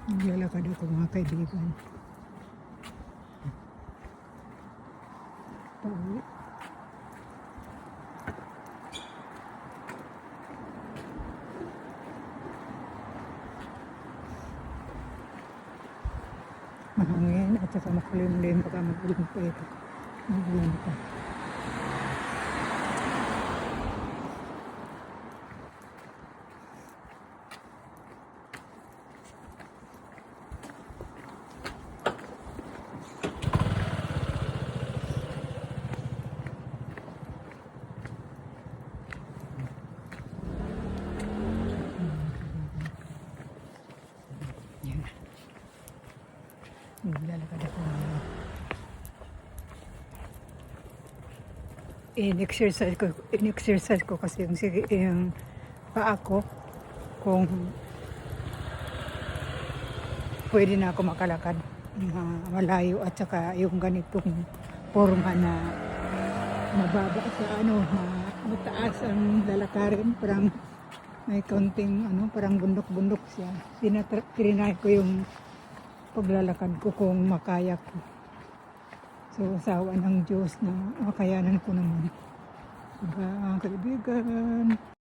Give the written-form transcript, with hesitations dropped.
Naglalakad ako mga kaibigan. Pauwi. Mahangin at saka makulimlim baka magulang pa ito. Magulang pa. Yan. Naglalakad ako ngayon. In-exercise ko kasi yung paa ko kung pwede na ako makalakad malayo at saka yung ganitong forma na mababa sa mataas ang lalakarin, parang may kaunting parang bundok-bundok siya. Trinay ko yung paglalakad ko kung makaya ko. So, sawa ng Diyos na makayanan ko naman. Diba, mga kaibigan?